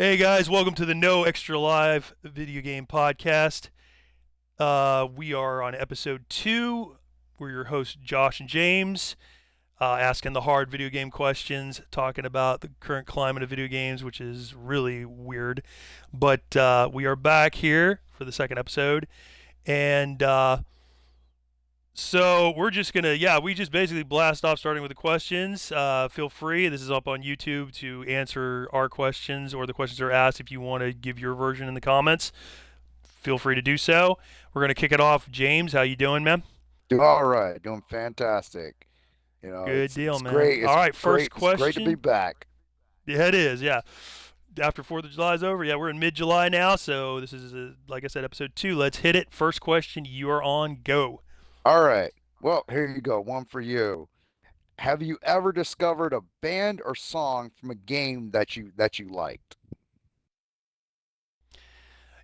Hey guys, welcome to the No Extra Live video game podcast. We are on episode 2. We're your hosts, Josh and James, asking the hard video game questions, talking about the current climate of video games, which is really weird. But we are back here for the second episode. And so we're just gonna, we just basically blast off starting with the questions. Feel free. This is up on YouTube to answer our questions or the questions that are asked. If you want to give your version in the comments, feel free to do so. We're gonna kick it off. James, how you doing, man? Doing all right, doing fantastic. Good deal, It's man. great. All right, first It's great to be question. back. Yeah, it is. Yeah, after Fourth of July is over. Yeah, we're in mid-July now, so this is like I said, episode 2. Let's hit it. First question. You are on. Go. All right. Well, here you go. One for you. Have you ever discovered a band or song from a game that you liked?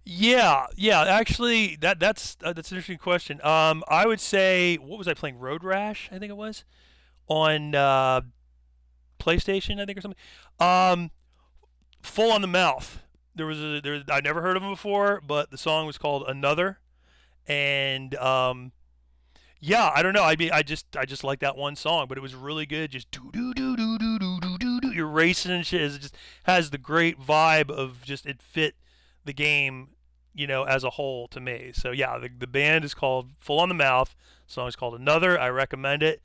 Yeah. Actually, that's an interesting question. I would say, what was I playing? Road Rash, I think it was on PlayStation, I think, or something. Um, Full on the Mouth. I never heard of them before, but the song was called Another, and yeah, I don't know. I mean, I just like that one song, but it was really good. Just do do do do do do do do do. You're racing and shit. It just has the great vibe of just it fit the game, as a whole to me. So yeah, the band is called Full on the Mouth. The song is called Another. I recommend it,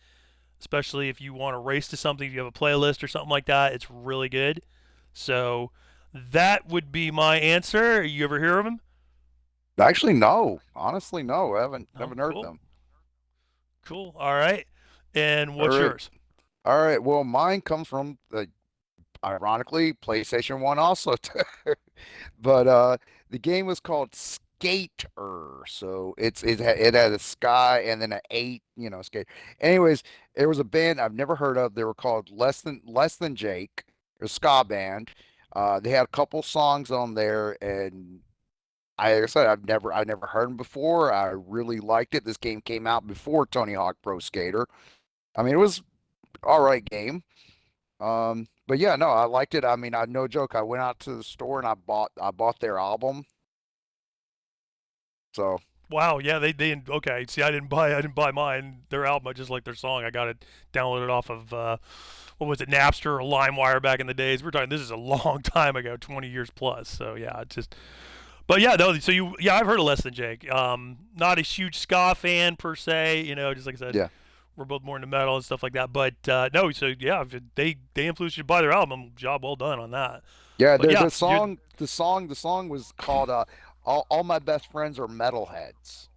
especially if you want to race to something. If you have a playlist or something like that, it's really good. So that would be my answer. You ever hear of him? Actually, no. Honestly, no. I haven't No. haven't heard Cool. them. Cool. All right. And All what's right. yours? All right. Well, mine comes from ironically PlayStation 1 also. But the game was called Skater. So it had a sky and then an eight, skate. Anyways, there was a band I've never heard of. They were called Less Than Jake, a ska band. They had a couple songs on there, and like I said, I've never heard them before. I really liked it. This game came out before Tony Hawk Pro Skater. I mean, it was all right game. But yeah, no, I liked it. I mean, I no joke. I went out to the store and I bought their album. So Wow, yeah, they okay. See, I didn't buy mine. Their album, I just like their song. I got it downloaded off of what was it, Napster or LimeWire back in the days. We're talking. This is a long time ago, 20 years plus. So yeah, it's just. But yeah, no. So I've heard of Less Than Jake. Not a huge ska fan per se. Just like I said, yeah, we're both more into metal and stuff like that. But no, so yeah, if they influenced you to buy their album. Job well done on that. yeah. But The yeah, the you're. song the song was called All My Best Friends Are Metalheads.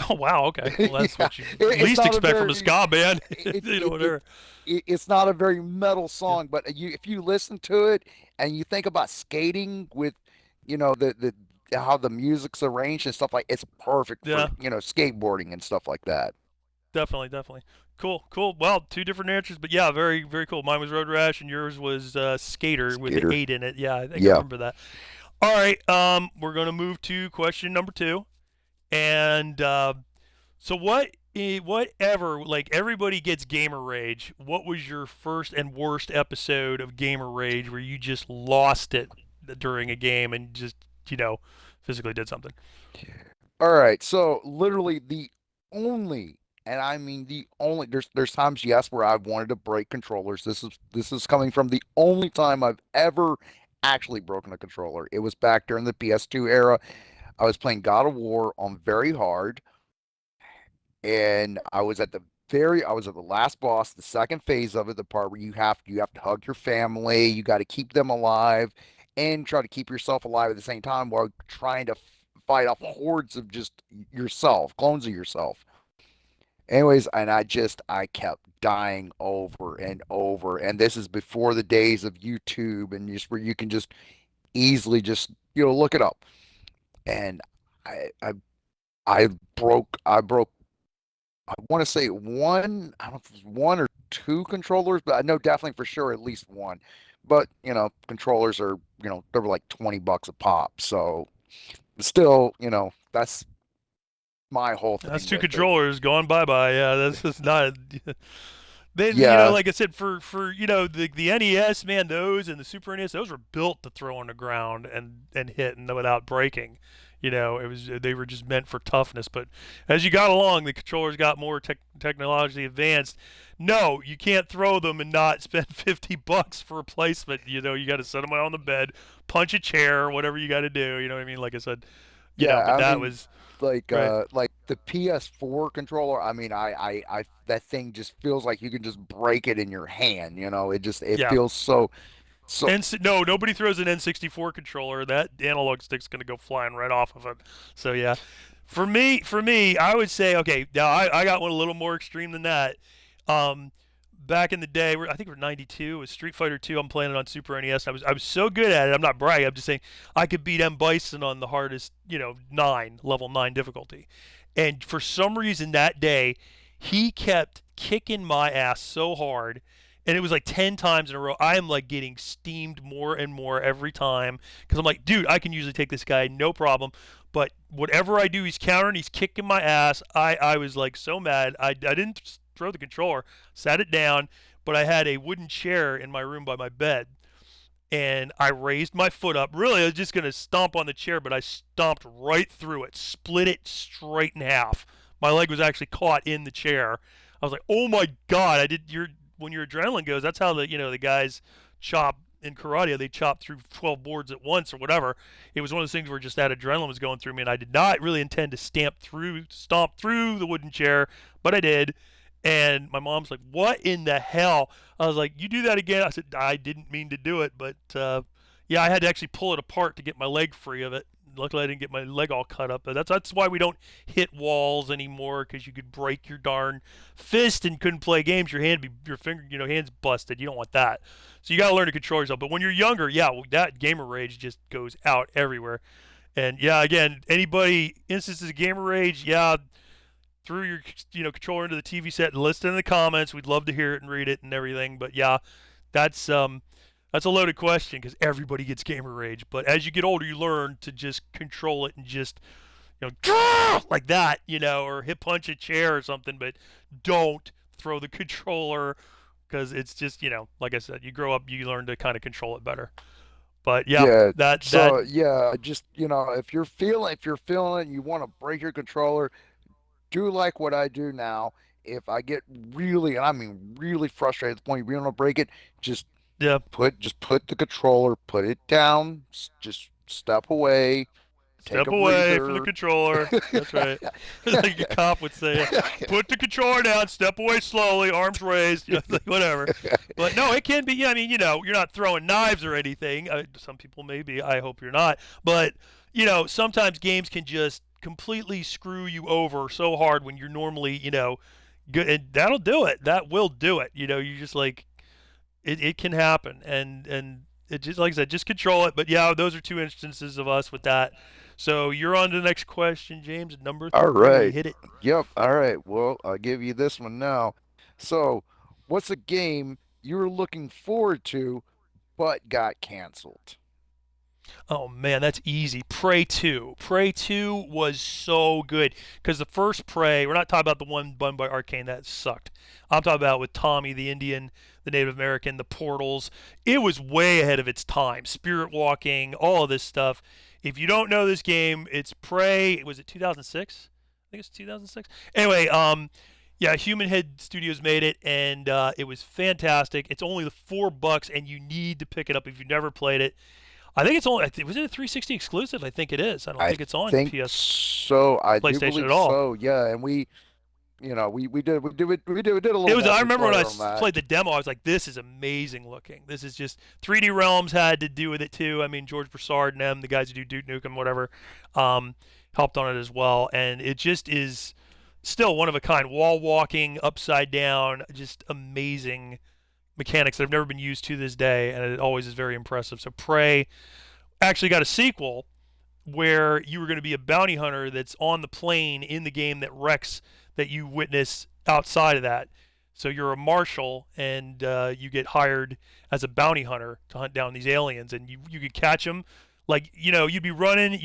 Oh wow, okay. Well, that's Yeah, what you it's least not a expect from a very ska band. it, it Whatever. it's not a very metal Yeah. song, but if you listen to it and you think about skating with, the how the music's arranged and stuff, like it's perfect for Yeah. skateboarding and stuff like that. Definitely. Cool. Well, two different answers, but yeah, very, very cool. Mine was Road Rash, and yours was Skater with the Skater. eight in it. Yeah, I think I Yeah. remember that. All right, we're gonna move to question number 2, and so whatever, like everybody gets gamer rage. What was your first and worst episode of gamer rage where you just lost it during a game and just you know physically did something? All right. So literally the only, and I mean the only, there's times, yes, where I've wanted to break controllers. This is coming from the only time I've ever actually broken a controller. It was back during the PS2 era. I was playing God of War on very hard, and I was at the last boss, the second phase of it, the part where you have to hug your family, you got to keep them alive, and try to keep yourself alive at the same time while trying to fight off hordes of just yourself, clones of yourself. Anyways, and I kept dying over and over, and this is before the days of YouTube and just where you can just easily just look it up. And I I I broke I want to say I don't know if it was one or two controllers, but I know definitely for sure at least one. But, controllers are, they were like $20 a pop. So still, that's my whole That's thing two with it. controllers going bye bye. Yeah, that's just not. then Yeah, like I said, for the NES, man, those and the Super NES, those were built to throw on the ground and hit and without breaking. It was they were just meant for toughness. But as you got along, the controllers got more technologically advanced. No, you can't throw them and not spend $50 for replacement. You got to set them out on the bed, punch a chair, whatever you got to do. You know what I mean? Like I said, yeah. but I that mean, was right. like the PS4 controller. I mean, that thing just feels like you can just break it in your hand. It Yeah, feels so. No, nobody throws an N64 controller. That analog stick's going to go flying right off of it. So yeah, for me, I would say okay. Now I got one a little more extreme than that. Um, Back in the day, I think it was '92. It was Street Fighter 2. I'm playing it on Super NES. I was so good at it. I'm not bragging. I'm just saying I could beat M Bison on the hardest, level 9 difficulty. And for some reason that day, he kept kicking my ass so hard, and it was like 10 times in a row. I am like getting steamed more and more every time because I'm like, dude, I can usually take this guy, no problem. But whatever I do, he's countering, he's kicking my ass. I was like so mad. I didn't throw the controller, sat it down, but I had a wooden chair in my room by my bed. And I raised my foot up. Really, I was just going to stomp on the chair, but I stomped right through it, split it straight in half. My leg was actually caught in the chair. I was like, "Oh my god!" I did. When your adrenaline goes, that's how the guys chop in karate. They chop through 12 boards at once or whatever. It was one of those things where just that adrenaline was going through me, and I did not really intend to stomp through the wooden chair, but I did. And my mom's like, "What in the hell?" I was like, "You do that again?" I said, "I didn't mean to do it, but yeah, I had to actually pull it apart to get my leg free of it. Luckily, I didn't get my leg all cut up. But that's why we don't hit walls anymore because you could break your darn fist and couldn't play games. Your finger, hands busted. You don't want that. So you got to learn to control yourself. But when you're younger, yeah, that gamer rage just goes out everywhere. And yeah, again, anybody instances of gamer rage, yeah, threw your controller into the TV set and list it in the comments. We'd love to hear it and read it and everything. But yeah, that's a loaded question because everybody gets gamer rage. But as you get older, you learn to just control it and just like that, or hit punch a chair or something. But don't throw the controller because it's just like I said, you grow up, you learn to kind of control it better. But yeah, Yeah. that So yeah, just if you're feeling it, you want to break your controller, do like what I do now. If I get really, and I mean really frustrated at the point you really want to break it, just yeah, put the controller, put it down, just step away, take step a away from the breather. controller. That's right. Like a cop would say, put the controller down, step away slowly, arms raised, like whatever. But no, it can be. Yeah, I mean, you're not throwing knives or anything. Some people may be. I hope you're not. But sometimes games can just completely screw you over so hard when you're normally, good, and that'll do it. That will do it. You just like it can happen, and it just like I said, just control it. But yeah, those are two instances of us with that. So you're on to the next question, James. Number All 3. right. Hit it. Yep. All right. Well, I'll give you this one now. So, what's a game you're looking forward to but got canceled? Oh man, that's easy. Prey 2. Prey 2 was so good because the first Prey, we're not talking about the one done by Arcane that sucked. I'm talking about with Tommy the Indian, the Native American, the portals. It was way ahead of its time. Spirit walking, all of this stuff. If you don't know this game, it's Prey. Was it 2006? I think it's 2006. Anyway, yeah, Human Head Studios made it, and it was fantastic. It's only the $4, and you need to pick it up if you've never played it. I think it's only. Was it a 360 exclusive? I think it is. I don't I think it's on think PS so. I do PlayStation at believe all. so. Yeah, and we did a It little was. I remember when I multiplayer on that. played the demo, I was like, "This is amazing looking. This is just 3D Realms had to do with it too. I mean, George Broussard and them, the guys who do Duke Nukem, whatever, um, helped on it as well. And it just is still one of a kind. Wall walking, upside down, just amazing mechanics that have never been used to this day, and it always is very impressive. So Prey actually got a sequel where you were going to be a bounty hunter that's on the plane in the game that wrecks that you witness outside of that. So you're a marshal and you get hired as a bounty hunter to hunt down these aliens, and you could catch them. Like you'd be running,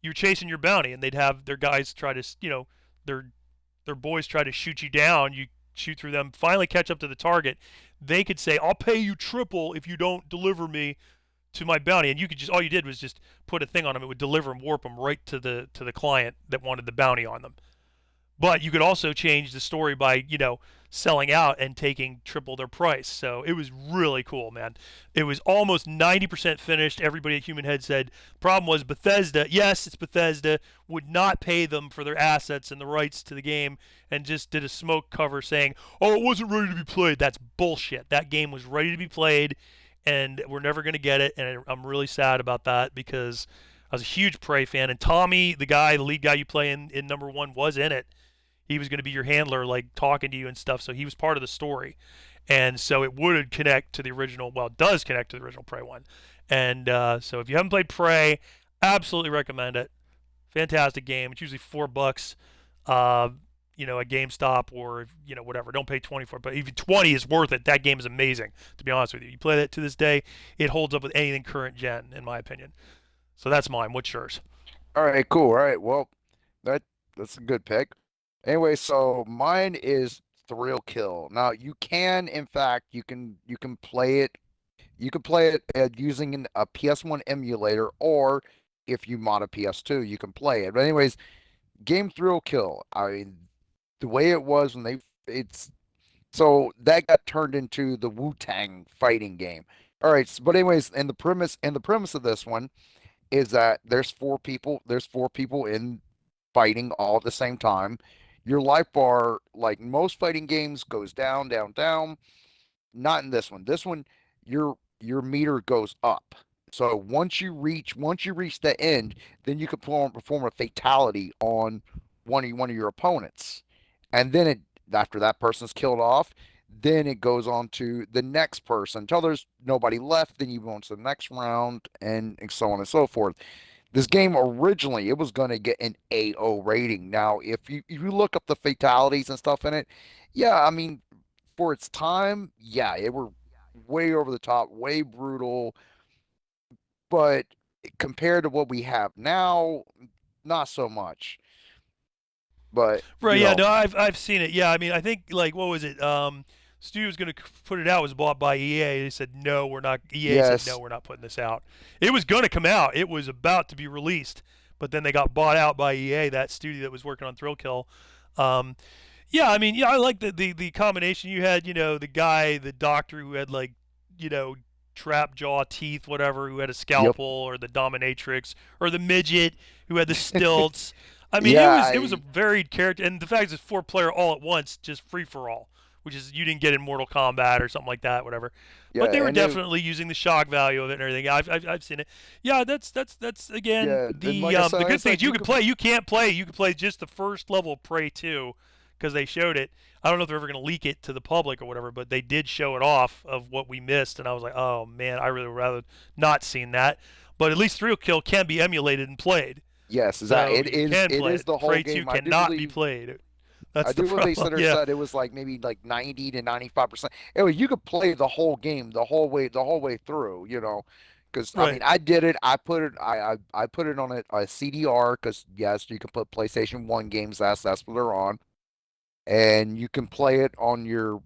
you're chasing your bounty, and they'd have their guys try to their boys try to shoot you down. You shoot through them, finally catch up to the target, they could say, "I'll pay you triple if you don't deliver me to my bounty." And you could just all you did was just put a thing on them. It would deliver and warp them right to the client that wanted the bounty on them. But you could also change the story by, selling out and taking triple their price. So it was really cool, man. It was almost 90% finished. Everybody at Human Head said, problem was Bethesda, yes, it's Bethesda, would not pay them for their assets and the rights to the game and just did a smoke cover saying, oh, it wasn't ready to be played. That's bullshit. That game was ready to be played and we're never going to get it. And I'm really sad about that because I was a huge Prey fan. And Tommy, the lead guy you play in number one, was in it. He was going to be your handler, like talking to you and stuff. So he was part of the story, and so it would connect to the original. Well, it does connect to the original Prey one, and so if you haven't played Prey, absolutely recommend it. Fantastic game. It's usually $4, uh, at GameStop or whatever. Don't pay 20 for it, but even 20 is worth it. That game is amazing. To be honest with you, you play that to this day, it holds up with anything current gen, in my opinion. So that's mine. What's yours? All right, cool. All right, well, that that's a good pick. Anyway, so mine is Thrill Kill. Now you can, in fact, you can play it. You can play it using a PS1 emulator, or if you mod a PS2, you can play it. But anyways, game Thrill Kill. I mean, the way it was when it's so that got turned into the Wu-Tang fighting game. All right, but anyways, and the premise of this one is that there's four people in fighting all at the same time. Your life bar, like most fighting games, goes down, down, down. Not in this one. This one, your meter goes up. So once you reach the end, then you can perform a fatality on one of your opponents, and then after that person's killed off, then it goes on to the next person until there's nobody left. Then you go on to the next round, and so on and so forth. This game originally it was going to get an AO rating. Now, if you look up the fatalities and stuff in it, yeah, I mean, for its time, yeah, it were way over the top, way brutal, but compared to what we have now, not so much. But, Right. Yeah. No, I've seen it. Yeah. I mean, I think like what was it? Studio was going to put it out. Was bought by EA. They said no, we're not. EA said no, yes, we're not putting this out. It was going to come out. It was about to be released, but then they got bought out by EA. That studio that was working on Thrill Kill. Um, yeah. I mean, yeah, I like the combination you had. The guy, the doctor who had like, you know, trap jaw teeth, whatever, who had a yep. scalpel, or the dominatrix, or the midget who had the stilts. I mean, it Yeah, was it was a varied character, and the fact it's 4 player all at once, just free for all, which is you didn't get in Mortal Kombat or something like that, whatever. yeah, But they were and it, definitely using the shock value of it and everything. I've seen it. Yeah, that's again yeah, and like I the said, good it's thing is like you you can could, play. You can't play. You can play just the first level of Prey 2 because they showed it. I don't know if they're ever going to leak it to the public or whatever, but they did show it off of what we missed, and I was like, oh man, I really would rather not seen that. But at least Thrill Kill can be emulated and played. yes, that So it you is can it play is it. the whole Prey 2 game. cannot be played. I That's the do believe problem. Center Yeah. said it was like maybe like 90 to 95%. Anyway, you could play the whole game the whole way through, because I mean Right. I did it. I put it on a CDR because yes, you can put PlayStation 1 games. That's what they're on, and you can play it on your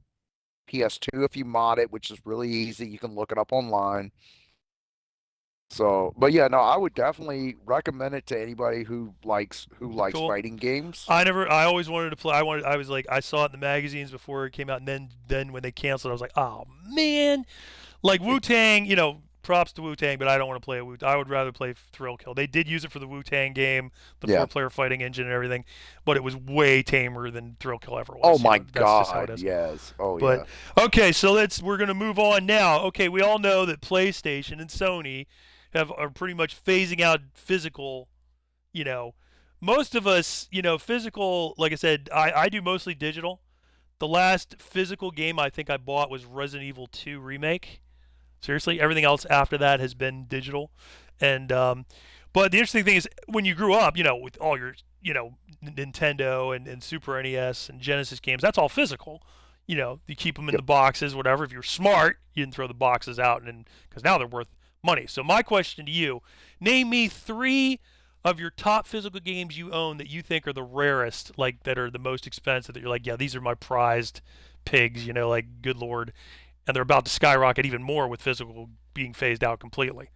PS2 if you mod it, which is really easy. You can look it up online. So, but yeah, no, I would definitely recommend it to anybody who likes Cool. fighting games. I always wanted to play. I was like, I saw it in the magazines before it came out, and then when they canceled, I was like, oh man, like Wu Tang. Props to Wu Tang, but I don't want to play a Wu. I would rather play Thrill Kill. They did use it for the Wu Tang game, the Yeah. 4 player fighting engine and everything, but it was way tamer than Thrill Kill ever Oh was. my That's just how it God, is. yes. Oh But yeah. okay, so we're gonna move on now. Okay, we all know that PlayStation and Sony are pretty much phasing out physical. You know, most of us, physical. Like I said, I do mostly digital. The last physical game I think I bought was Resident Evil 2 remake. Seriously, everything else after that has been digital. And but the interesting thing is when you grew up, with all your, Nintendo and Super NES and Genesis games, that's all physical. You keep them in Yep. the boxes, whatever. If you're smart, you didn't throw the boxes out, and because now they're worth money. So my question to you: name me 3 of your top physical games you own that you think are the rarest, like that are the most expensive, that you're like, yeah, these are my prized pigs, like good lord, and they're about to skyrocket even more with physical being phased out completely.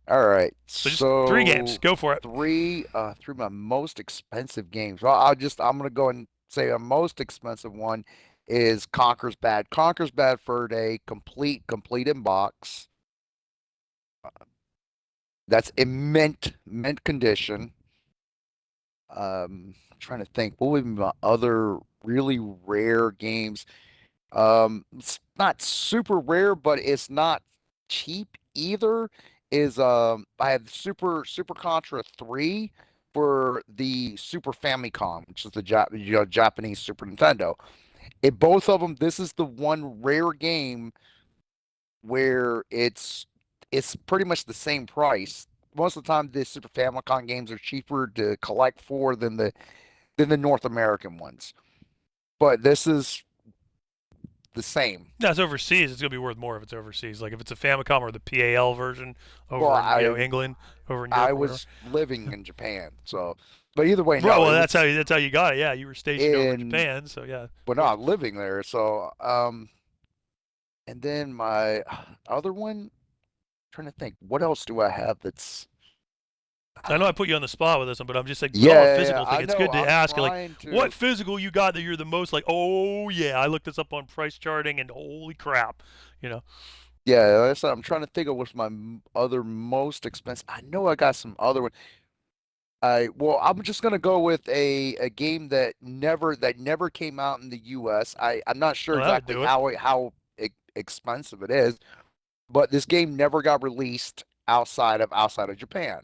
All right. So just three games, So go for it. three of my most expensive games. Well, I'm gonna go and say a most expensive one is Conker's Bad. Conker's Bad Fur Day, complete in box. That's in mint condition. Trying to think, what would be my other really rare games? It's not super rare, but it's not cheap either. Is I have Super Contra 3 for the Super Famicom, which is the Japanese Super Nintendo. In both of them, this is the one rare game where it's pretty much the same price. Most of the time, the Super Famicom games are cheaper to collect for than the North American ones. But this is the same. No, it's overseas. It's gonna be worth more if it's overseas. Like if it's a Famicom or the PAL version Well, over in England, over in I Europe or whatever. was living in Japan, so but either way, Right. no, Well, it that's was how you got it. Yeah, you were stationed over in in Japan, so yeah, of but no, course. I'm living there. So and then my other one, trying to think, what else do I have that's I know I put you on the spot with this one, but I'm just like with all the yeah, physical thing. I It's know. good to I'm ask like trying what to physical you got that you're the most like. Oh yeah, I looked this up on price charting and holy crap, you know. yeah, like I said, I'm trying to think of what's my other most expensive. I know I got some other one. I'm just gonna go with a game that never came out in the U.S. I'm not sure Well, that would exactly do it. how expensive it is, but this game never got released outside of Japan.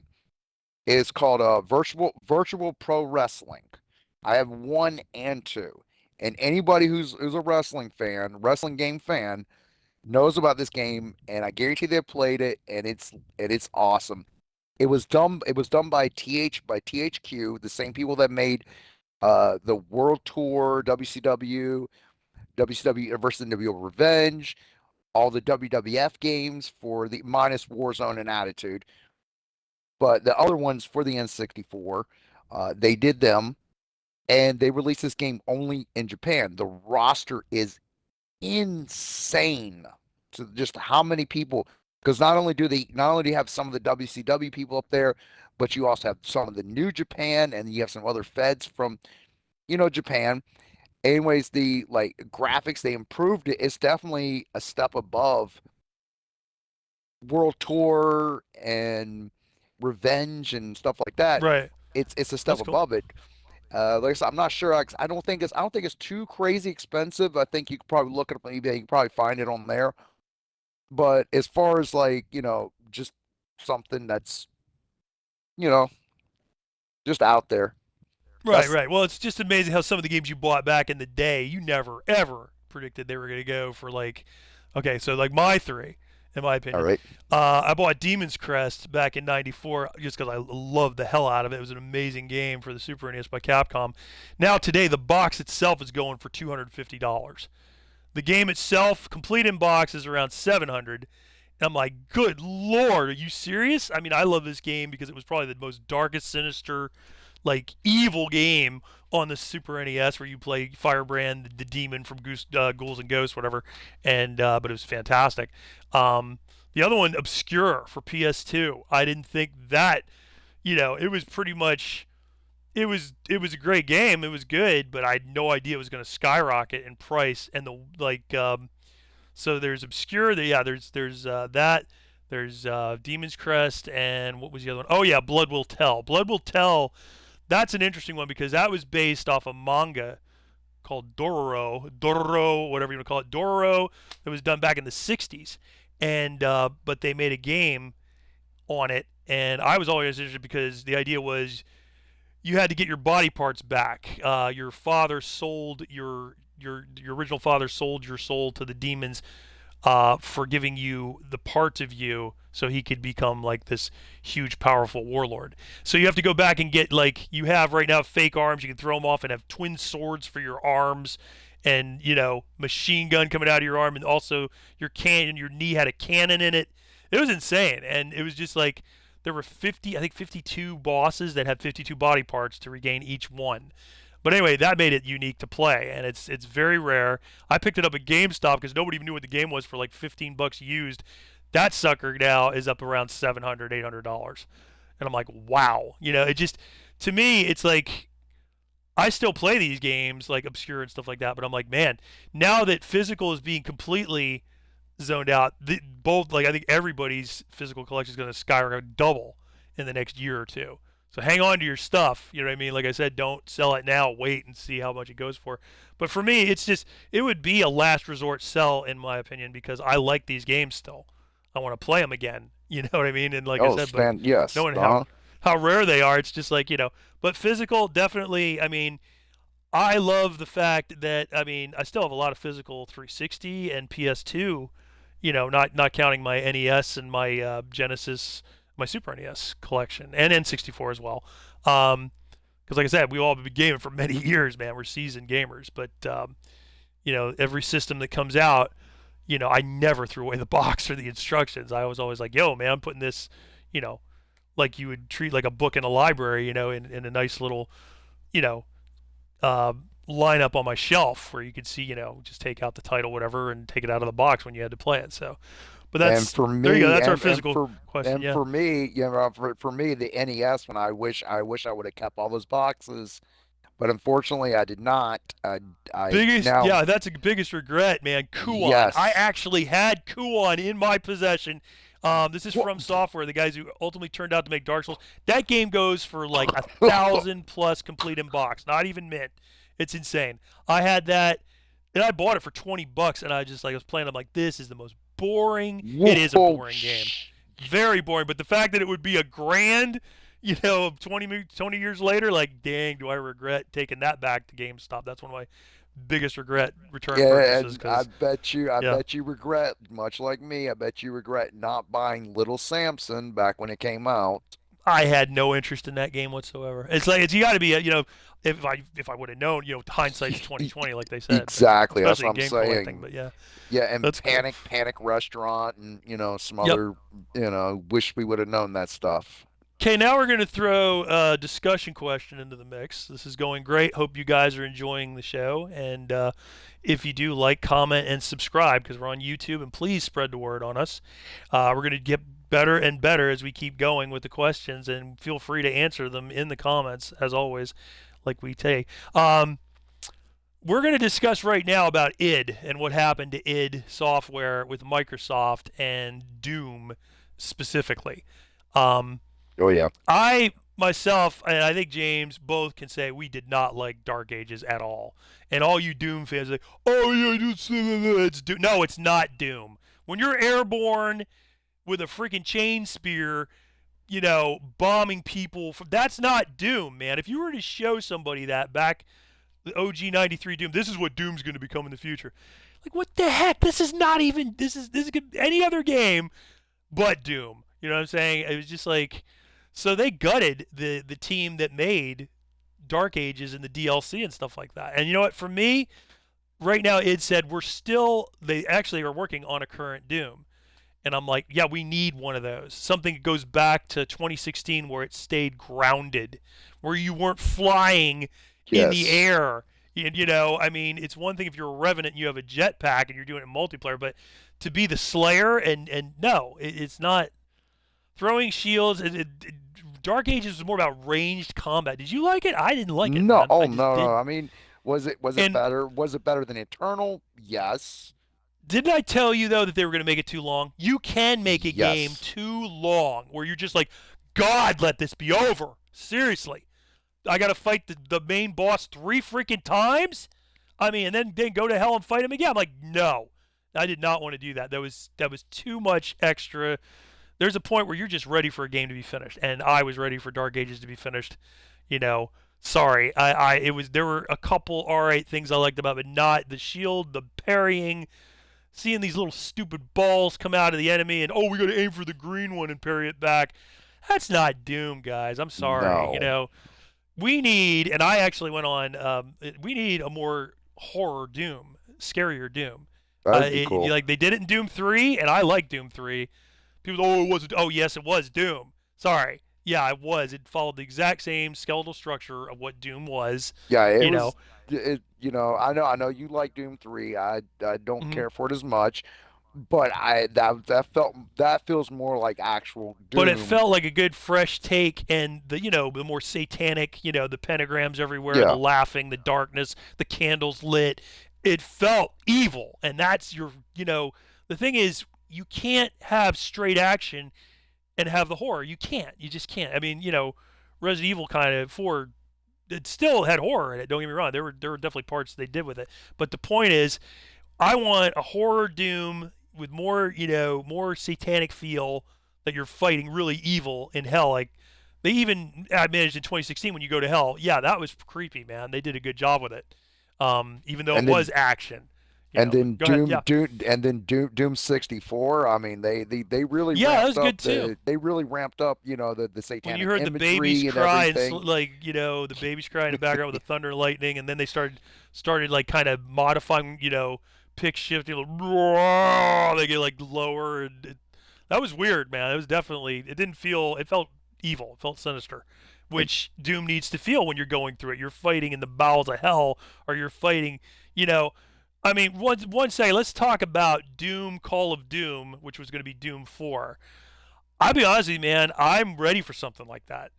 It's called Virtual Pro Wrestling. I have one and two, and anybody who's a wrestling game fan, knows about this game, and I guarantee they've played it, and it's awesome. It was done by THQ, the same people that made the World Tour, WCW versus NWO Revenge, all the WWF games for the minus Warzone and Attitude. But the other ones for the N64, they did them, and they released this game only in Japan. The roster is insane. So just how many people? Because not only do you have some of the WCW people up there, but you also have some of the New Japan, and you have some other feds from Japan. Anyways, the like graphics they improved it. It's definitely a step above World Tour and Revenge and stuff like that. Right. It's a step That's cool. above it. Like I said, I'm not sure. I don't think it's too crazy expensive. I think you could probably look it up on eBay. You can probably find it on there. But as far as like just something that's you know just out there. Right, That's right. Well, it's just amazing how some of the games you bought back in the day, you never ever predicted they were going to go for like, okay, so like my three, in my all opinion, right. I bought Demon's Crest back in '94 just because I loved the hell out of it. It was an amazing game for the Super NES by Capcom. Now today, the box itself is going for $250. The game itself, complete in box, is around 700. And I'm like, good lord, are you serious? I mean, I love this game because it was probably the most darkest, sinister, like evil game on the Super NES, where you play Firebrand, the demon from Ghouls and Ghosts, whatever. And but it was fantastic. The other one, Obscure for PS2. I didn't think that, it was pretty much. It was a great game. It was good, but I had no idea it was going to skyrocket in price. And the like, so there's Obscure. Yeah, there's that. There's Demon's Crest, and what was the other one? Oh yeah, Blood Will Tell. Blood Will Tell. That's an interesting one because that was based off a manga called Dororo, whatever you want to call it, Dororo. That was done back in the '60s, and but they made a game on it, and I was always interested because the idea was you had to get your body parts back. Your father sold your original father sold your soul to the demons for giving you the parts of you so he could become like this huge powerful warlord. So you have to go back and get, like, you have right now fake arms, you can throw them off and have twin swords for your arms, and machine gun coming out of your arm, and also your knee had a cannon in it. It was insane, and it was just like there were 50, I think 52 bosses that had 52 body parts to regain each one. But anyway, that made it unique to play, and it's very rare. I picked it up at GameStop because nobody even knew what the game was for like 15 bucks used. That sucker now is up around $700, $800, and I'm like, wow. It just to me, it's like I still play these games like obscure and stuff like that, but I'm like, man, now that physical is being completely zoned out, both like I think everybody's physical collection is going to skyrocket double in the next year or two. So hang on to your stuff. You know what I mean? Like I said, don't sell it now. Wait and see how much it goes for. But for me, it would be a last resort sell in my opinion because I like these games still. I want to play them again. You know what I mean? And like I Oh, said, but Stan, yes. knowing Uh-huh. how rare they are, it's just like But physical, definitely. I mean, I love the fact that I mean I still have a lot of physical 360 and PS2. Not counting my NES and my Genesis, my Super NES collection, and N64 as well. Because like I said, we've all been gaming for many years, man. We're seasoned gamers, but every system that comes out, I never threw away the box or the instructions. I was always like, yo, man, I'm putting this, you know, like you would treat like a book in a library, in a nice little, you know, uh, line up on my shelf where you could see, just take out the title, whatever, and take it out of the box when you had to play it. So, but And that's for there you go. me, That's our physical question. and Yeah, for me, for me, the NES one, I wish I would have kept all those boxes, but unfortunately, I did not. I biggest now, yeah, that's the biggest regret, man. Kuon. I yes. actually had Kuon in my possession. This is Well, from Software, the guys who ultimately turned out to make Dark Souls. That game goes for like 1,000 plus complete in box, not even mint. It's insane. I had that, and I bought it for 20 bucks, and I just like I was playing. I'm like, this is the most boring. It is a whoa, boring game, very boring. But the fact that it would be a grand, 20 years later, like, dang, do I regret taking that back to GameStop? That's one of my biggest return yeah, purchases and I because bet you, I yeah, bet you regret, much like me, I bet you regret not buying Little Samson back when it came out. I had no interest in that game whatsoever. It's like you got to be if I would have known, hindsight's 2020 like they said, but Exactly, that's especially what in I'm game collecting. saying. But yeah, Yeah, and that's cool. Panic Restaurant, and some Yep. other, wish we would have known that stuff. Okay, now we're going to throw a discussion question into the mix. This is going great. Hope you guys are enjoying the show. And if you do, like, comment, and subscribe because we're on YouTube. And please spread the word on us. We're going to get better and better as we keep going with the questions. And feel free to answer them in the comments, as always, like we say. We're going to discuss right now about id and what happened to id software with Microsoft and Doom specifically. Um, Oh yeah. I myself and I think James both can say we did not like Dark Ages at all. And all you Doom fans are like, oh yeah, it's Doom. No, it's not Doom. When you're airborne with a freaking chain spear, bombing people, that's not Doom, man. If you were to show somebody that back the OG '93 Doom, this is what Doom's going to become in the future. Like what the heck? This is not even. This is any other game but Doom. You know what I'm saying? It was just like so they gutted the team that made Dark Ages and the DLC and stuff like that. And you know what? For me, right now, it said they actually are working on a current Doom. And I'm like, yeah, we need one of those. Something that goes back to 2016 where it stayed grounded, where you weren't flying in the Yes. air. I mean, it's one thing if you're a Revenant and you have a jetpack and you're doing it in multiplayer, but to be the Slayer and no, it's not throwing shields. Dark Ages was more about ranged combat. Did you like it? I didn't like it, No. man. Oh I just no, no. I didn't. mean, was it And better? Was it better than Eternal? Yes. didn't I tell you though that they were going to make it too long? You can make a game Yes. too long where you're just like, God, let this be over. Seriously, I got to fight the main boss 3 freaking times. I mean, and then go to hell and fight him again. I'm like, no, I did not want to do that. That was too much extra. There's a point where you're just ready for a game to be finished, and I was ready for Dark Ages to be finished. You know, sorry, it was there were a couple all right things I liked about it, but not the shield, the parrying, seeing these little stupid balls come out of the enemy, and oh, we got to aim for the green one and parry it back. That's not Doom, guys. I'm sorry. No. We need, and I actually went on. We need a more horror Doom, scarier Doom. That'd be cool. Like they did it in Doom 3, and I like Doom 3. People, oh, it wasn't. Oh, yes, it was Doom. Sorry. Yeah, it was. It followed the exact same skeletal structure of what Doom was. Yeah, it You know, was. I know you like Doom 3. I don't mhm. care for it as much, but that feels more like actual But it Doom. felt like a good fresh take, and the more satanic, the pentagrams everywhere, the Yeah, laughing, the darkness, the candles lit. It felt evil, and that's the thing is you can't have straight action and have the horror. You can't. You just can't. I mean, Resident Evil kind of 4, it still had horror in it. Don't get me wrong. There were definitely parts they did with it. But the point is, I want a horror Doom with more satanic feel, that you're fighting really evil in hell. Like they even managed in 2016 when you go to hell. Yeah, that was creepy, man. They did a good job with it. Even though it and was then action. and But then go ahead. Yeah. Doom 64. I mean, they really Yeah, that was ramped up good too. the When you satanic heard the babies imagery and cry and everything. the babies cry in the background with the thunder and lightning, and then they started like kind of modifying, pitch shifting, like, they get like lower, and that was weird, man. It was definitely, it felt evil, it felt sinister, And which Doom needs to feel when you're going through it. You're fighting in the bowels of hell, or you're fighting, you know. I mean, one second, let's talk about Doom Call of Doom, which was going to be Doom 4. I'll be honest with you, man. I'm ready for something like that.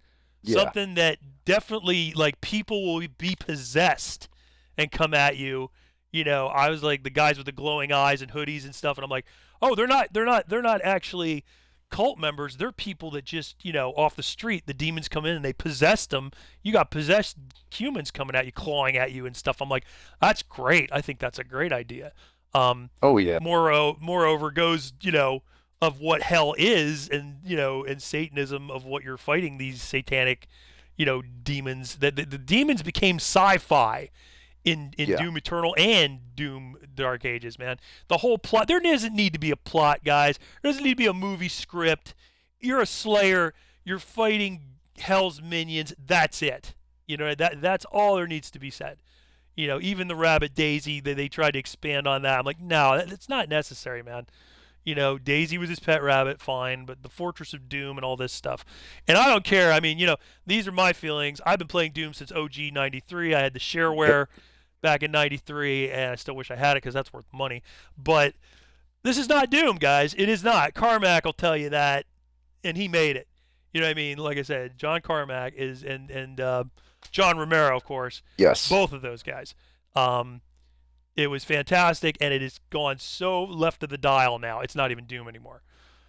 yeah, Something that definitely, like, people will be possessed and come at you. I was like the guys with the glowing eyes and hoodies and stuff, and I'm like, oh, they're not actually cult members. They're people that just, off the street, the demons come in and they possessed them. You got possessed humans coming at you, clawing at you and stuff. I'm like, that's great. I think that's a great idea. Um, oh yeah, moreover goes, of what hell is, and and Satanism, of what you're fighting, these satanic, demons. That the demons became sci-fi in yeah, Doom Eternal and Doom Dark Ages, man. The whole plot, there doesn't need to be a plot, guys. There doesn't need to be a movie script. You're a slayer, you're fighting hell's minions. That's it. That's all there needs to be said. Even the Rabbit Daisy, they tried to expand on that. I'm like, no, that's not necessary, man. Daisy was his pet rabbit, fine, but the Fortress of Doom and all this stuff. And I don't care. I mean, these are my feelings. I've been playing Doom since OG 93. I had the yep, shareware back in 93, and I still wish I had it because that's worth money. But this is not Doom, guys. It is not. Carmack will tell you that, and he made it. You know what I mean? Like I said, John Carmack is, and John Romero, of course, yes, both of those guys. Um, it was fantastic, and it has gone so left of the dial now. It's not even Doom anymore.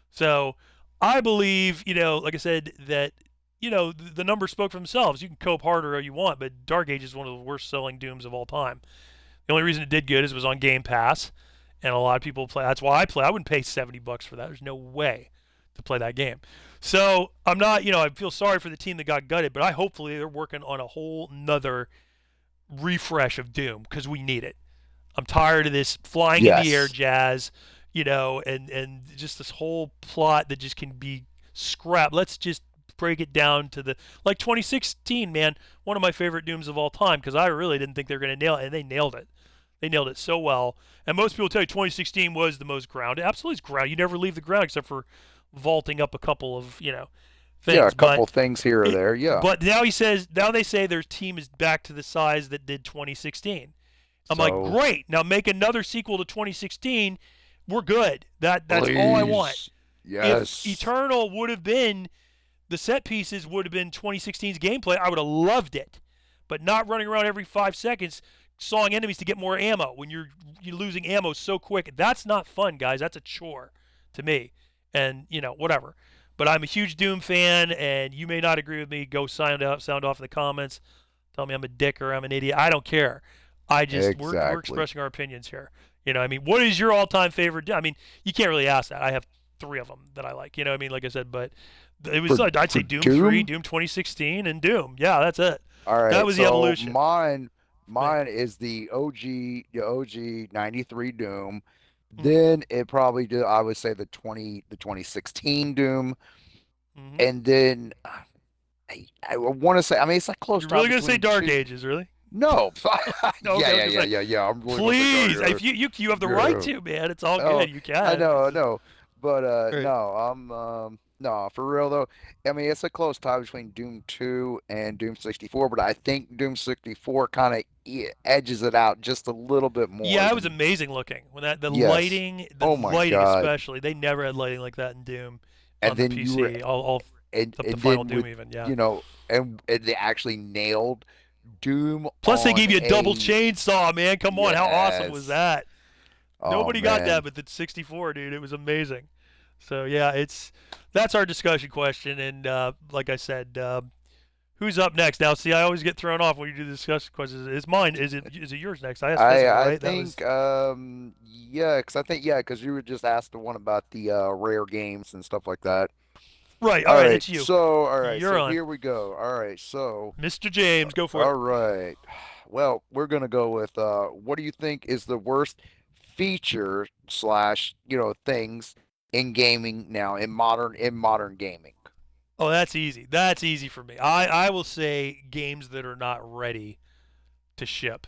So I believe, like I said, that the numbers spoke for themselves. You can cope harder all you want, but Dark Age is one of the worst selling Dooms of all time. The only reason it did good is it was on Game Pass, and a lot of people play. That's why I play. I wouldn't pay $70 for that. There's no way to play that game. So I'm not, I feel sorry for the team that got gutted, but hopefully they're working on a whole nother refresh of Doom because we need it. I'm tired of this flying in the air yes. jazz, and just this whole plot that just can be scrapped. Let's just break it down to the, like, 2016, man, one of my favorite Dooms of all time, because I really didn't think they were going to nail it, and they nailed it. They nailed it so well. And most people tell you 2016 was the most grounded. Absolutely, it's grounded. You never leave the ground except for vaulting up a couple of Yeah, a things. couple things here or there. Yeah. But now they say their team is back to the size that did 2016. I'm like, So great. Now make another sequel to 2016. We're good. That's all I want. please, If yes, Eternal would have been, the set pieces would have been 2016's gameplay, I would have loved it. But not running around every 5 seconds sawing enemies to get more ammo when you're losing ammo so quick. That's not fun, guys. That's a chore to me. And whatever. But I'm a huge Doom fan, and you may not agree with me. Go sound off in the comments. Tell me I'm a dick or I'm an idiot. I don't care. We're exactly. expressing our opinions here. I mean, what is your all-time favorite? I mean, you can't really ask that. I have three of them that I like. I mean, like I said, but it was, For I'd for say Doom 3, Doom, Doom 2016, and Doom. Yeah, that's it. all That right. was the So evolution for me. mine is the OG 93 Doom. Mm-hmm. Then it probably did, I would say the 2016 Doom, Mm-hmm. and then I want to say, I mean, it's like close You're tie really gonna say between Dark two. Really? No, No, okay. I was gonna say, yeah. I'm really gonna say Dark please, if Age. you have the right Yeah. to, man. It's all Oh, good. You can. I It's just know, but all right. no, No, for real though. I mean, it's a close tie between Doom 2 and Doom 64, but I think Doom 64 kind of edges it out just a little bit more Yeah, it was than amazing looking. When that yes. the Oh my lighting God. especially, they never had lighting like that in Doom And on the then you were PC. All up to and Final then Doom with even. Yeah. and they actually nailed Doom Plus, they on gave you a double a chainsaw, man. Come on, how awesome was yes. that? Oh Nobody got that man. but the 64, dude. It was amazing. So yeah, it's that's our discussion question. And like I said, who's up next? Now, see, I always get thrown off when you do the discussion questions. Is mine? Is it yours next? I asked physical, I right? That was think yeah, because I think yeah, because you were just asked the one about the rare games and stuff like that. right. All All right, right, it's you. so all right, You're so on, here we go. All right, so Mr. James. Go for it. all right. Well, we're gonna go with what do you think is the worst feature slash things in gaming now in modern gaming? Oh, that's easy. That's easy for me. I will say games that are not ready to ship.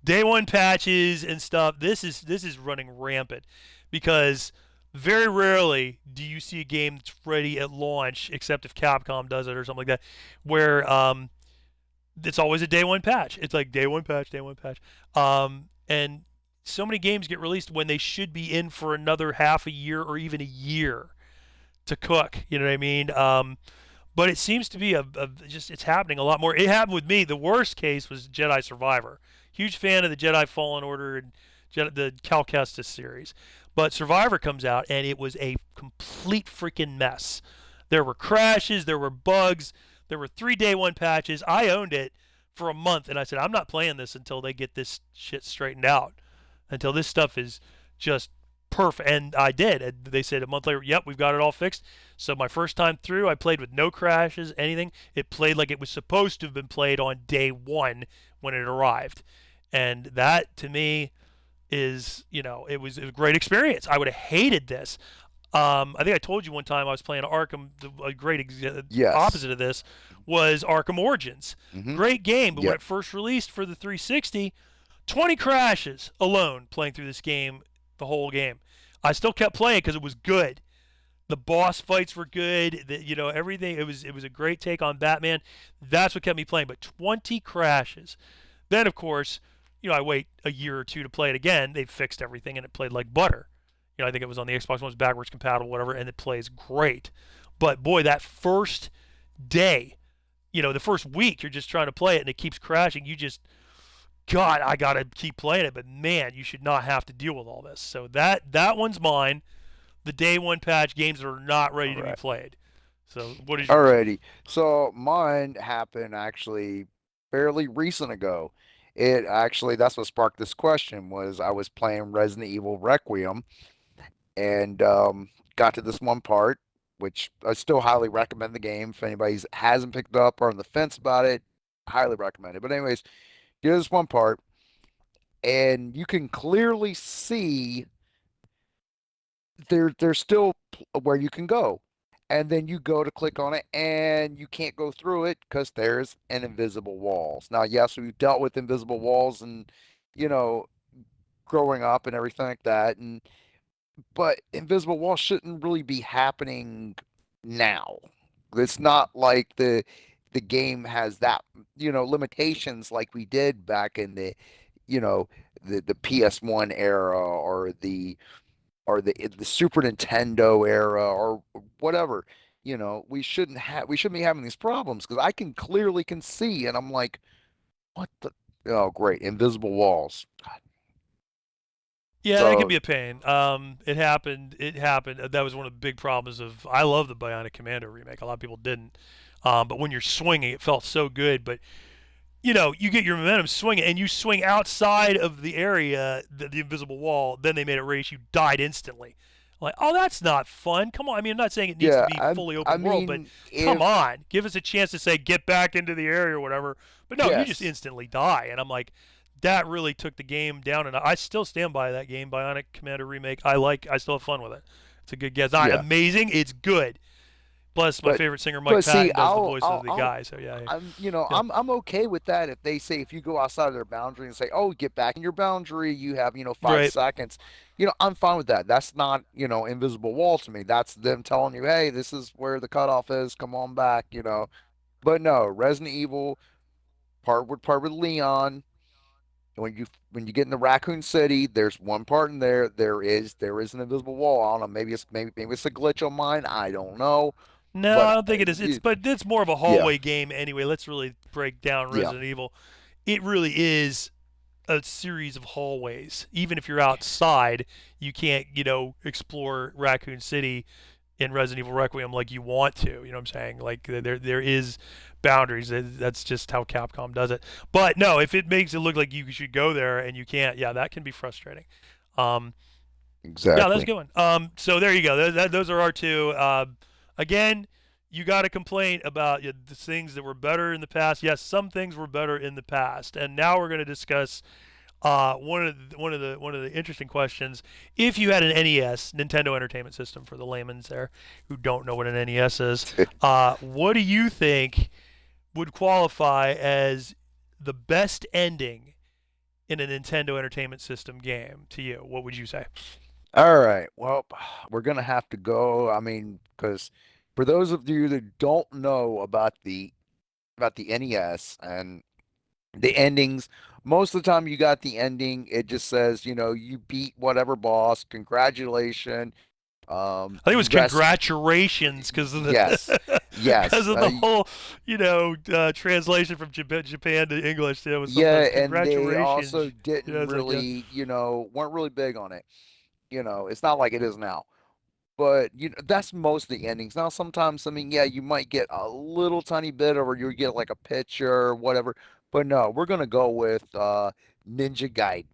Day one patches and stuff. This is running rampant because very rarely do you see a game that's ready at launch, except if Capcom does it or something like that, where it's always a day one patch. It's like day one patch, day one patch, and so many games get released when they should be in for another half a year or even a year to cook. You know what I mean? But it seems to be just it's happening a lot more. It happened with me. The worst case was Jedi Survivor. Huge fan of the Jedi Fallen Order and the Cal Kestis series, but Survivor comes out and it was a complete freaking mess. There were crashes, there were bugs, there were 3 day one patches. I owned it for a month and I said I'm not playing this until they get this shit straightened out, until this stuff is just perfect. And I did. And they said a month later, yep, we've got it all fixed. So my first time through, I played with no crashes, anything. It played like it was supposed to have been played on day one when it arrived. And that to me is, it was a great experience. I would have hated this. I think I told you one time I was playing Arkham. A great Yes. opposite of this was Arkham Origins. Mm-hmm. Great game, but when Yep. it first released for the 360, 20 crashes alone playing through this game, the whole game. I still kept playing because it was good. The boss fights were good. Everything. It was a great take on Batman. That's what kept me playing. But 20 crashes. Then of course, I wait a year or two to play it again. They fixed everything and it played like butter. I think it was on the Xbox One, it was backwards compatible, whatever, and it plays great. But boy, that first day, the first week, you're just trying to play it and it keeps crashing. You just God, I gotta keep playing it, but man, you should not have to deal with all this. So that one's mine. The day one patch games that are not All ready to be right. played. So what is yours? Alrighty. So mine happened actually fairly recent ago. It actually that's what sparked this question was I was playing Resident Evil Requiem and got to this one part, which I still highly recommend the game. If anybody hasn't picked it up or on the fence about it, highly recommend it. But anyways, get to this one part, and you can clearly see there's still where you can go. And then you go to click on it and you can't go through it because there's an invisible walls. Now, yes, we've dealt with invisible walls and you know, growing up and everything like that. And but invisible walls shouldn't really be happening now. It's not like the game has that, limitations like we did back in you know, the PS1 era or the Super Nintendo era or whatever. We shouldn't be having these problems because I can see and I'm like, what the oh great, invisible walls. Yeah, that can So be a pain. It happened. It happened. That was one of the big problems of. I love the Bionic Commando remake. A lot of people didn't. But when you're swinging, it felt so good. But you get your momentum swinging, and you swing outside of the area, the invisible wall. Then they made it race. You died instantly. Like, oh, that's not fun. Come on. I mean, I'm not saying it needs to yeah, be fully I open world, but mean come if on, give us a chance to say get back into the area or whatever. But no, you just yes, instantly die, and I'm like, that really took the game down. And I still stand by that game, Bionic Commander remake. I still have fun with it. It's a good guess. Not yeah, amazing. It's good, Plus, my But favorite singer, Mike but see, Patton, does the voice of the guy. So yeah, yeah. I'm Yeah. I'm okay with that if they say if you go outside of their boundary and say, "Oh, get back in your boundary, you have, 5 Right. seconds." I'm fine with that. That's not, invisible wall to me. That's them telling you, "Hey, this is where the cutoff is. Come on back." But no, Resident Evil part with Leon. When you get into Raccoon City, there's one part in there. There is an invisible wall. I don't know. Maybe it's a glitch on mine. I don't know. No, But I don't think it is. But it's more of a yeah, hallway game anyway. Let's really break down yeah, Resident Evil. It really is a series of hallways. Even if you're outside, you can't, explore Raccoon City in Resident Evil Requiem like you want to. You know what I'm saying? Like there is boundaries. That's just how Capcom does it. But no, if it makes it look like you should go there and you can't, yeah, that can be frustrating. Um, yeah, that's a exactly. good one. So there you go. Those are our two. Again, you got a complaint about the things that were better in the past. Yes, some things were better in the past, and now we're going to discuss one of the interesting questions. If you had an NES, Nintendo Entertainment System, for the layman's there who don't know what an NES is, what do you think would qualify as the best ending in a Nintendo Entertainment System game to you? What would you say? All right. Well, we're gonna have to go. I mean, because for those of you that don't know about the NES and the endings, most of the time you got the ending. It just says, you beat whatever boss. Congratulations. I think it You was rest. congratulations because of Yes, the because yes. of the whole translation from Japan to English. There was something that Yeah, was and they also congratulations. Yeah, didn't it's like really, weren't really big on it. It's not like it is now. But that's most of the endings. Now, sometimes, I mean, yeah, you might get a little tiny bit, or you get like a picture or whatever. But no, we're gonna go with Ninja Gaiden.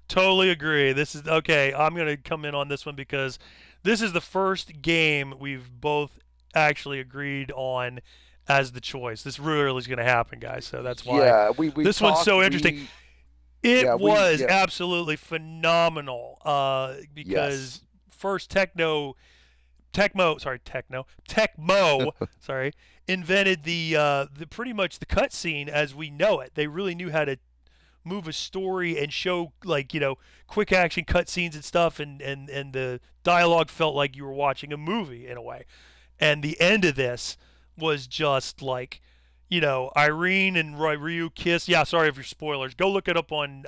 totally agree. This is okay. I'm gonna come in on this one because this is the first game we've both actually agreed on as the choice. This really is gonna happen, guys. So that's why Yeah, we've this one's talked. so interesting. It was Yeah, absolutely phenomenal because yes, first Tecmo, sorry, invented the pretty much the cutscene as we know it. They really knew how to move a story and show like quick action cutscenes and stuff, and the dialogue felt like you were watching a movie in a way. And the end of this was just like, Irene and Ryu kiss. Yeah, sorry for spoilers. Go look it up on.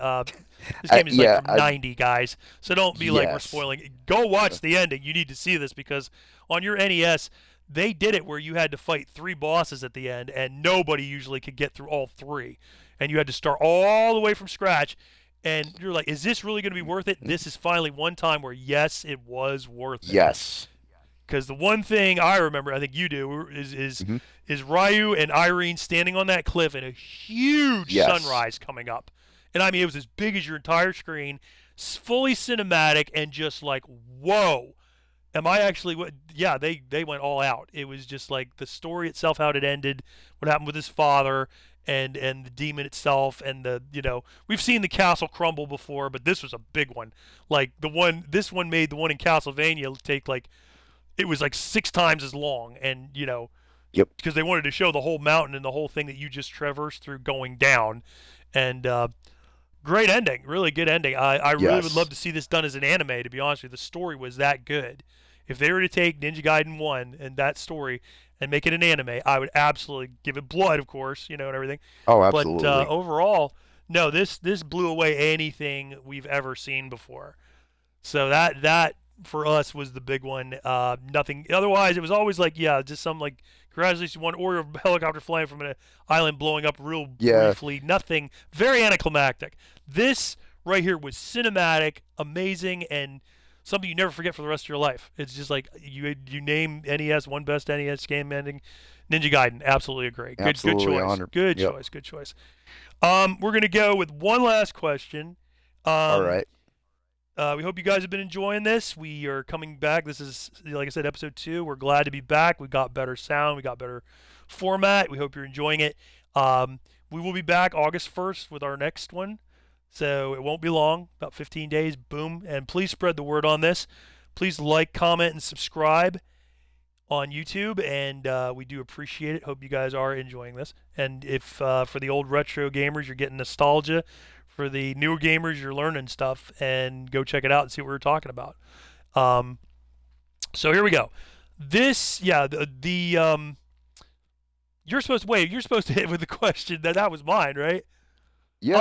This game is like yeah, from '90, guys. So don't be like we're yes, spoiling. Go watch the ending. You need to see this because on your NES, they did it where you had to fight three bosses at the end, and nobody usually could get through all three, and you had to start all the way from scratch. And you're like, is this really going to be worth it? This is finally one time where yes, it was worth it. yes, Because the one thing I remember, I think you do, is is hmm is Ryu and Irene standing on that cliff and a huge yes, sunrise coming up, and I mean it was as big as your entire screen, fully cinematic, and just like whoa, am I actually what? Yeah, they went all out. It was just like the story itself, how it ended, what happened with his father, and the demon itself, and we've seen the castle crumble before, but this was a big one. Like this one made the one in Castlevania take like it was like 6 times as long, and yep, because they wanted to show the whole mountain and the whole thing that you just traversed through going down, and great ending, really good ending. I really would love yes, to see this done as an anime. To be honest with you, the story was that good. If they were to take Ninja Gaiden 1 and that story and make it an anime, I would absolutely give it blood, of course, and everything. oh, But absolutely, overall, no, this blew away anything we've ever seen before. So that for us was the big one. Nothing otherwise. It was always like just some like congratulations one or a helicopter flying from an island blowing up real yeah, briefly. Nothing very anticlimactic. This right here was cinematic, amazing, and something you never forget for the rest of your life. It's just like you name NES one best NES game ending. Ninja Gaiden, absolutely agree. Good absolutely, choice. 100. Good Yep. choice. Good choice. We're gonna go with one last question. All Um, right. we hope you guys have been enjoying this. We are coming back. This is, like I said, episode 2. We're glad to be back. We got better sound. We got better format. We hope you're enjoying it. We will be back August 1st with our next one. So it won't be long, about 15 days. Boom. And please spread the word on this. Please like, comment, and subscribe. on YouTube, and we do appreciate it. Hope you guys are enjoying this. And if for the old retro gamers, you're getting nostalgia. For the newer gamers, you're learning stuff, and go check it out and see what we're talking about. Um, so here we go. This, yeah, you're supposed to wait. You're supposed to hit with the question that was mine, right?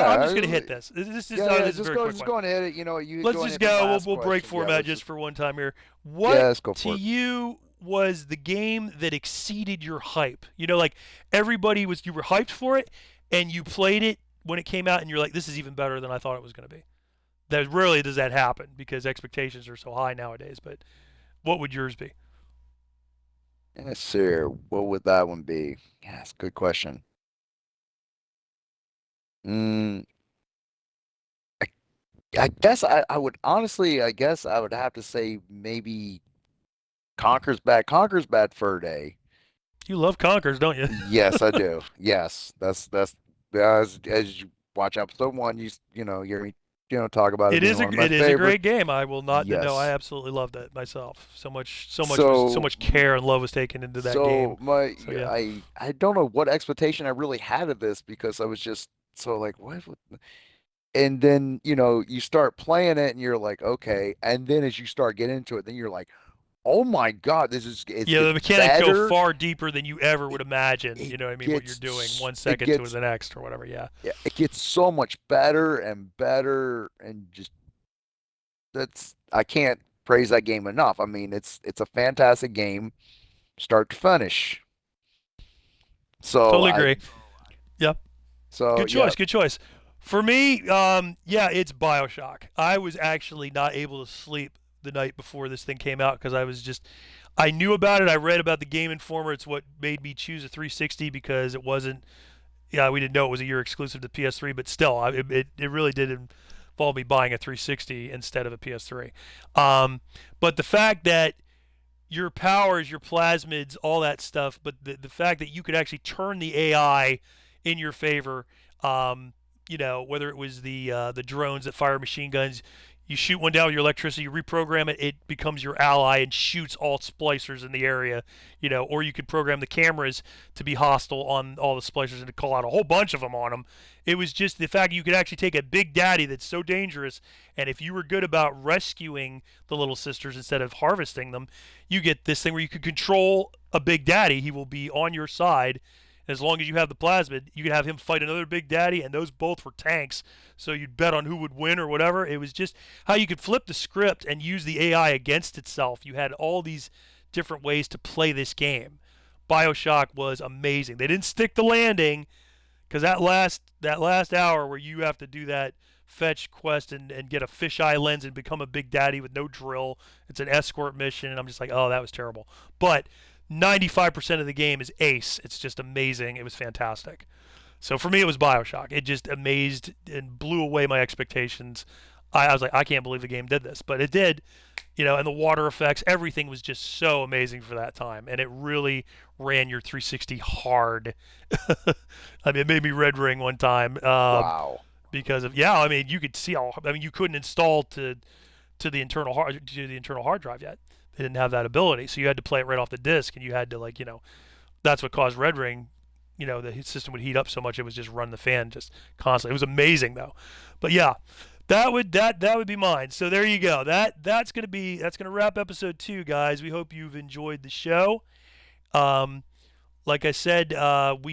I'm just gonna Yeah, hit this. This is yeah, yeah. this is a very quick Just one. go and hit it. You know, you Let's go and just hit the go. We'll, last we'll break question. Yeah, format let's just just for one time here. yeah, What let's go to for it. you was the game that exceeded your hype? You know, like everybody was, you were hyped for it, and you played it when it came out, and you're like, this is even better than I thought it was going to be. That rarely does that happen because expectations are so high nowadays. But what would yours be? Yes, sir. What would that one be? Yes, good question. Mm, I, I guess I would honestly, I guess I would have to say maybe Conker's Bad Fur Day. You love Conkers, don't you? Yes, I do. Yes, that's as you watch episode one, you know, you hear me, talk about it being one of my It is a favorites. great game. I will not no. I Yes. absolutely loved it myself. So So much care and love was taken into that game. so my So yeah. I don't know what expectation I really had of this because I was just so like and then you start playing it and you're like okay, and then as you start getting into it, then you're like oh my God, it Yeah, the gets mechanics go better. far deeper than you ever would It, imagine. it You know what I mean? What you're doing gets one it second to gets the next or whatever. Yeah. yeah, it gets so much better and better and just that's I can't praise that game enough. I mean, it's a fantastic game, start to finish. So Totally I agree. Yeah. so Good yeah, choice. Good choice. For me, yeah, it's Bioshock. I was actually not able to sleep the night before this thing came out because I knew about it. I read about the Game Informer. It's what made me choose a 360 because it wasn't, yeah, we didn't know it was a year exclusive to PS3, but still, it really did involve me buying a 360 instead of a PS3. But the fact that your powers, your plasmids, all that stuff, but the fact that you could actually turn the AI in your favor, whether it was the drones that fire machine guns, you shoot one down with your electricity, you reprogram it, it becomes your ally and shoots all splicers in the area, or you could program the cameras to be hostile on all the splicers and to call out a whole bunch of them on them. It was just the fact you could actually take a big daddy that's so dangerous, and if you were good about rescuing the little sisters instead of harvesting them, you get this thing where you can control a big daddy. He will be on your side. As long as you have the plasmid, you could have him fight another big daddy, and those both were tanks. So you'd bet on who would win or whatever. It was just how you could flip the script and use the AI against itself. You had all these different ways to play this game. Bioshock was amazing. They didn't stick the landing because that last hour where you have to do that fetch quest and get a fisheye lens and become a big daddy with no drill. It's an escort mission, and I'm just like, oh, that was terrible. But 95% of the game is ace. It's just amazing. It was fantastic. So for me, it was Bioshock. It just amazed and blew away my expectations. I was like, I can't believe the game did this, but it did. And the water effects, everything was just so amazing for that time, and it really ran your 360 hard. I mean, it made me red ring one time wow. because of yeah. I mean, you could see how. I mean, you couldn't install to the internal hard drive yet. They didn't have that ability, so you had to play it right off the disc, and you had to that's what caused red ring. The system would heat up so much it was just run the fan just constantly. It was amazing though, but yeah, that would be mine. So there you go. That's gonna wrap episode 2, guys. We hope you've enjoyed the show. Um, like I said, if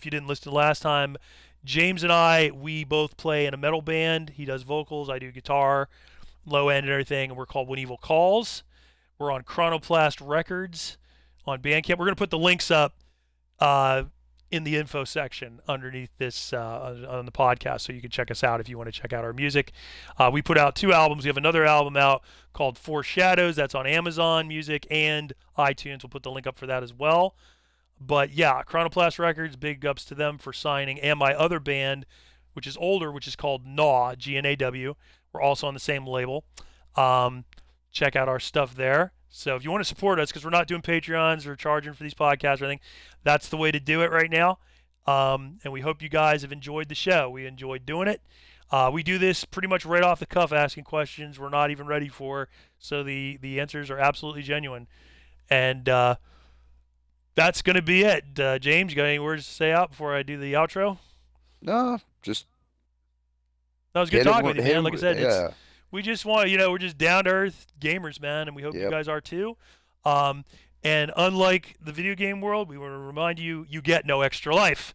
you didn't listen last time, James and we both play in a metal band. He does vocals, I do guitar, low end and everything, and we're called When Evil Calls. We're on Chronoplast Records on Bandcamp. We're gonna put the links up uh, in the info section underneath this on the podcast, so you can check us out if you want to check out our music. We put out 2 albums. We have another album out called Four Shadows. That's on Amazon Music and iTunes. We'll put the link up for that as well. But yeah, Chronoplast Records, big ups to them for signing, and my other band, which is older, which is called GNAW, GNAW. We're also on the same label. Um, Check out our stuff there. So if you want to support us, because we're not doing Patreons or charging for these podcasts or anything, that's the way to do it right now. And we hope you guys have enjoyed the show. We enjoyed doing it. We do this pretty much right off the cuff, asking questions we're not even ready for, so the answers are absolutely genuine. And that's going to be it. James, you got any words to say out before I do the outro? No, just That was good talking with you, hit man. him. Like I said, it's Yeah, we just want we're just down to earth gamers, man, and we hope you yep. guys are too. Um, and unlike the video game world, we want to remind you you get no extra life.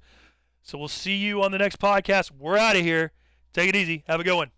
So we'll see you on the next podcast. We're out of here. Take it easy. Have a good one.